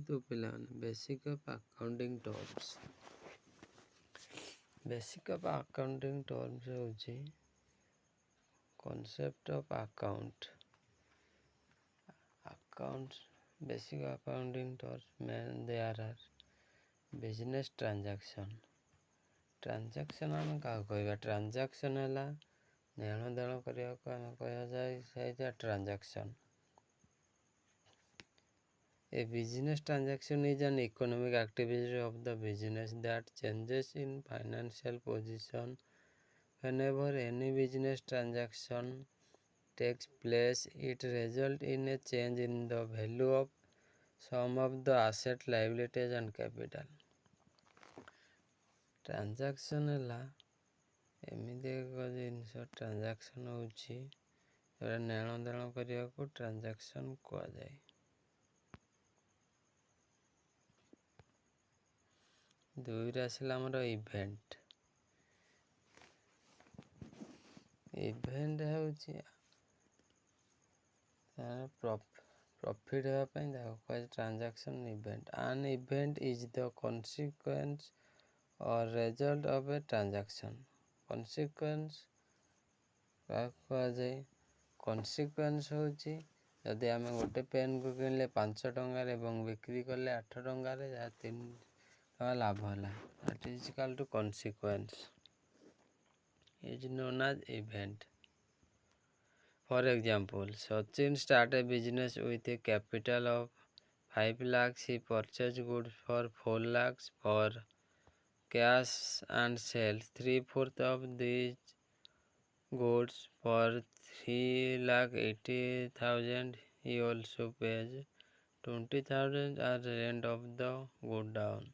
तो पिलाने basic of accounting terms. Basic of accounting terms होची concept of account. Basic accounting terms में there are business transaction. Transaction आम क्या कहवा? ट्रांजैक्शन है लेन देन करने को आम कह जाए transaction. A business transaction is an economic activity of the business that changes in financial position. Whenever any business transaction takes place, it results in a change in the value of some of the asset, liabilities and capital. Transaction है एमती एक जिनस transaction होची लेन then करने को transaction कह जाए। दुईरे आसला आमर इवेंट। इवेंट होची प्रॉफिट होगापाई कह transaction event. An event is the consequence or result of a transaction. Consequence कह जाए कॉन्सिक्वेंस होची यदि आम गोटे पेन को किनले 5 टंकार एवं बिक्री कले 8 टंकार जहाँ 3 टका लाभ है that is equal to consequence is known as event. For example, Sachin started a business with a capital of 5 lakhs. He purchased goods for 4 lakhs for cash and sells 3/4 of these goods for 3,80,000. He also pays 20,000 as rent of the good down.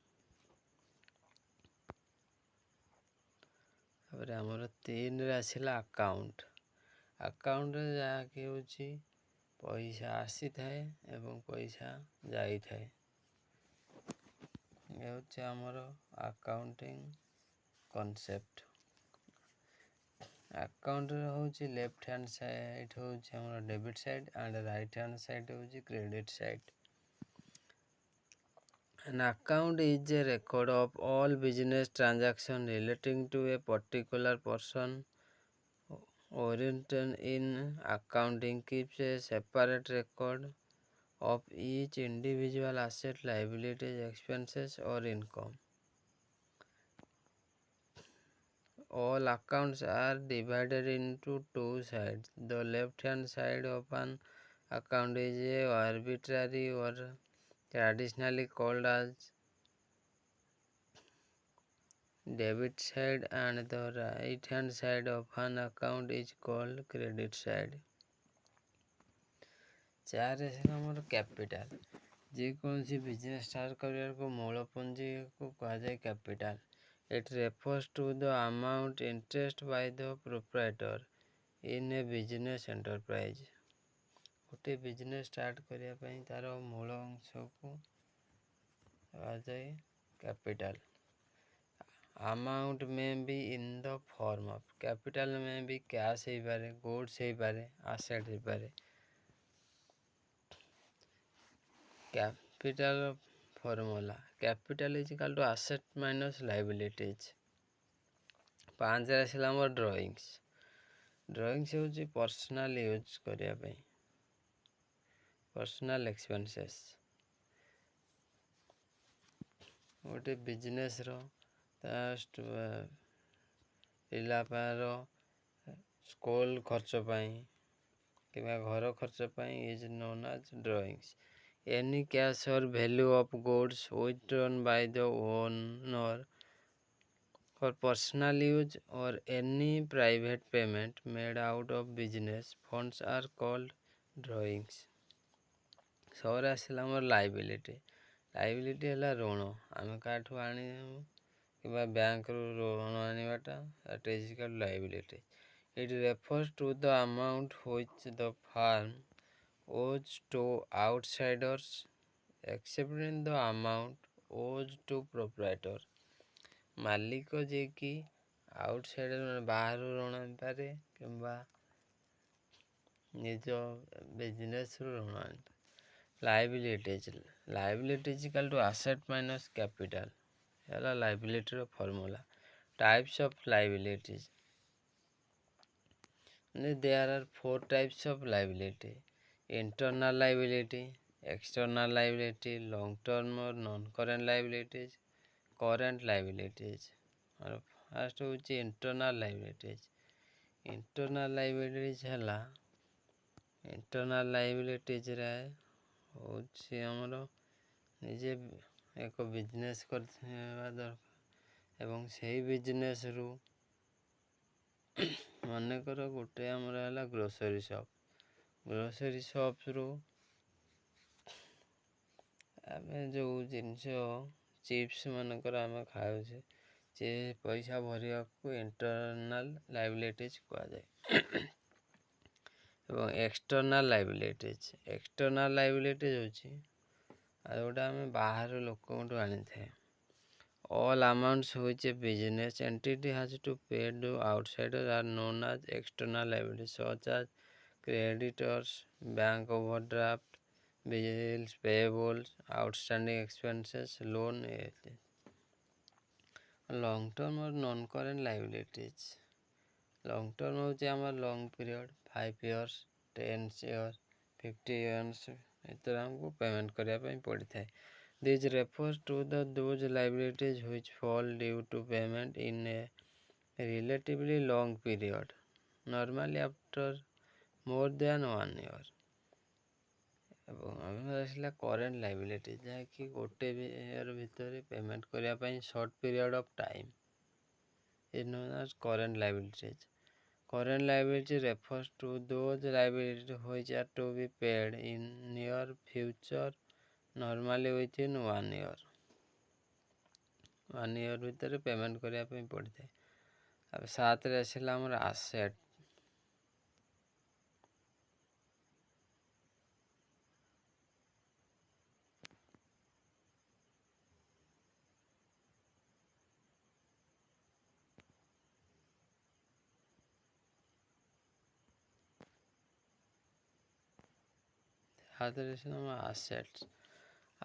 आमर 3 रे आसला account. Account जहाँकि होची पैसा आसी थाए एवं पैसा जाई थाए। ये होची आमर अकाउंटिंग कॉन्सेप्ट। अकाउंट होची लेफ्ट हैंड साइड होची आमर debit side and right hand side होची credit side. An account is a record of all business transactions relating to a particular person. Oriented in accounting keeps a separate record of each individual asset, liabilities, expenses, or income. All accounts are divided into two sides. The left-hand side of an account is a arbitrary or traditionally called as debit side, and the right hand side of an account is called credit side. 4 आमर capital. जेकोसी business start करियर को मूल पूंजी को कहा जाए capital. It refers to the amount interest by the proprietor in a business enterprise. गोटे बिजनेस स्टार्ट करिया पई तार मूल अंश को कहा जाए कैपिटल। अमाउंट में भी in the form of capital में भी कैश हो पारे, गुड्स हो पारे, एसेट हो पारे। Capital formula capital is equal to asset minus liabilities. 5 रे आसला हमर ड्राइंग्स। ड्राइंग्स होची पर्सनल यूज करिया पई पर्सनल एक्सपेंसेस। गोटे बिजनेस रो पिलापार स्कूल खर्च पाई किंवा घर खर्च पाई is known as drawings. Any cash or value of goods withdrawn by the owner for personal use or any private payment made out of business funds are called drawings. सौर आसला हमर लायबिलिटी। लायबिलिटी है ऋण। आम काठू आनी कि bank ऋण आनीबाटा that is called liability. It refers to the amount which the firm owes to outsiders except the amount owes to proprietor। मालिक जे कि आउटसाइडर बाहर ऋण आनीपारे किंबा निज बिजनेस ऋण आनीपारे। Liabilities liability is equal to asset minus capital ହେଲା ଲାଇବିଲିଟିର formula. Types of liabilities, there are four types of liability: internal liability, external liability, long term or non current liabilities, current liabilities। और fast होची internal liabilities। internal liabilities ହେଲା internal liabilities रे होची हमरो ନିଜେ ଏକ ବିଜନେସ୍ କରିଥିବା ଦରକାର ଏବଂ ସେହି ବିଜନେସ୍ ରୁ ମନେକର ଗୋଟେ ଆମର ହେଲା ଗ୍ରୋସରୀ ସପ୍ରୁ ଆମେ ଯେଉଁ ଜିନିଷ ଚିପ୍ସ ମନେକର ଆମେ ଖାଉଛେ ସେ ପଇସା ଭରିବାକୁ ଇଣ୍ଟରନାଲ୍ ଲାଇବିଲିଟିଜ୍ କୁହାଯାଏ। ଏବଂ ଏକ୍ସଟର୍ନାଲ୍ ଲାଇବିଲିଟିଜ୍ ହେଉଛି ଆଉ ଗୋଟେ ଆମେ ବାହାର ଲୋକଙ୍କଠୁ ଆଣିଥାଏ। All amounts which a business entity has to pay to outsiders are known as external liabilities, such as creditors, bank overdraft, bills payables, outstanding expenses, loan etc. Long term or non current liabilities। long term ହେଉଛି ଆମର long period 5 years 10 years 50 years ଏଥିରେ ଆମକୁ payment କରିବା ପାଇଁ ପଡ଼ିଥାଏ। This refers to those liabilities which fall due to payment in a relatively long period, normally after more than 1 year। ଏବଂ ଆମେ ଆସିଲା କରେଣ୍ଟ ଲାଇବିଲିଟି, ଯାହାକି ଗୋଟେ ଇୟର ଭିତରେ ପେମେଣ୍ଟ କରିବା ପାଇଁ short period of time is known as current liabilities। Current liability refers to those liabilities which are to be paid in near future, normally within 1 year। 1 year ଭିତରେ payment କରିବା ପାଇଁ ପଡ଼ିଥାଏ। ଆଉ 7ରେ ଆସିଲା ଆମର ଆସେଟ୍।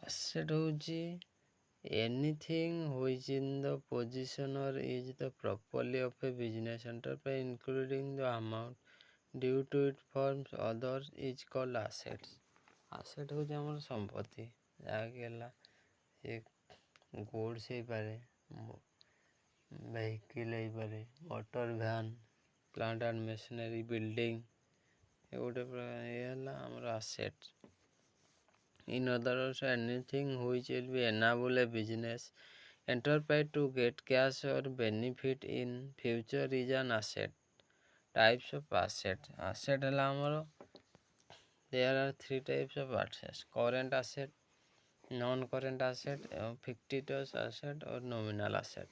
ଆସେଟ୍ ହେଉଛି anything which in the possession or is the property of a business enterprise including the amount due to it forms others is called assets। asset ହେଉଛି ଆମର ସମ୍ପତ୍ତି, ଯାହାକି ହେଲା ସେ ଗୁଡ୍ସ ହେଇପାରେ, ଭେହିକିଲ୍ ହେଇପାରେ, motor van, plant and machinery, building, ଏ ଗୋଟେ ଇଏ ହେଲା ଆମର asset। In other words, anything which will be enable a business enterprise to get cash or benefit in future is an asset। Types of asset। asset ହେଲା ଆମର there are 3 types of assets: current asset, non current asset ଏବଂ fictitious asset or nominal asset।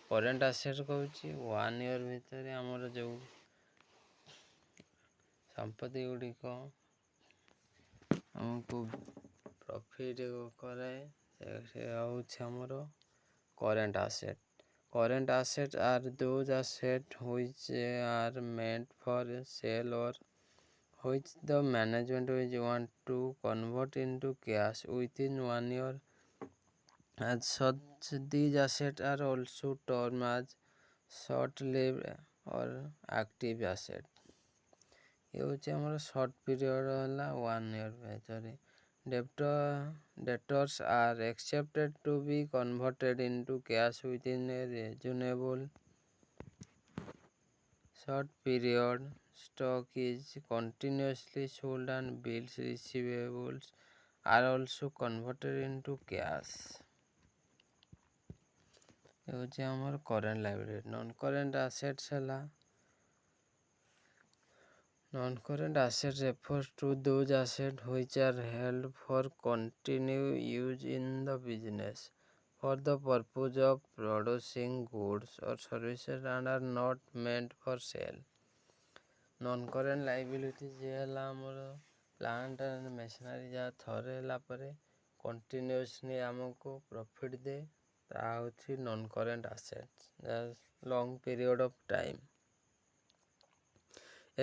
current asset କହୁଛି 1 year ଭିତରେ ଆମର ଯେଉଁ ସମ୍ପତ୍ତି ଗୁଡ଼ିକ ଆମକୁ ପ୍ରଫିଟ୍ କରାଏ ସେ ହେଉଛି ଆମର current asset। current assets are those assets which are meant for sale or which the management will want to convert into cash within 1 year। As such, these assets are also termed as short-lived or active asset। ଏ ହେଉଛି ଆମର short period ହେଲା 1 year ଭିତରେ। Debtors are accepted to be converted into cash within a reasonable short period। Stock is continuously sold and bills receivables are also converted into cash। ଏ ହେଉଛି ଆମର current liability. Non current assets ହେଲା non-current assets refers to those assets which are held for continued use in the business for the purpose of producing goods or services and are not meant for sale। non-current liability ଯେ ହେଲା ଆମର plant and machinery ଯାହା ଥରେ ହେଲା ପରେ continuously ଆମକୁ profit ଦିଏ, ତାହା ହେଉଛି ନନ୍ କରେଣ୍ଟ ଆସେଟ୍ସ, ଯାହା long period of time.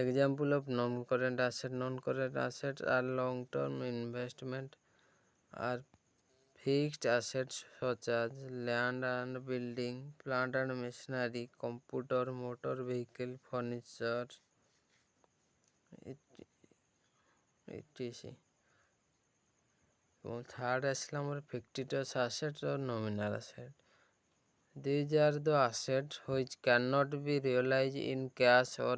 Example of non-current assets are long-term investment are fixed assets such as land and building, plant and machinery, computer, motor vehicle, furniture, etc. এবং third আসলে আমার fictitious assets or nominal assets. These are the assets which cannot be realized in cash or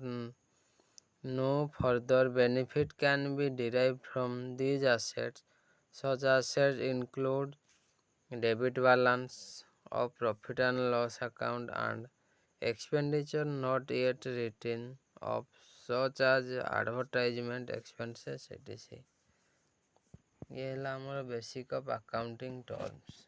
no further benefit can be derived from these assets. Such assets include debit balance of profit and loss account and expenditure not yet written off such as advertisement expenses etc. ये ହେଲା ଆମର basic of accounting terms.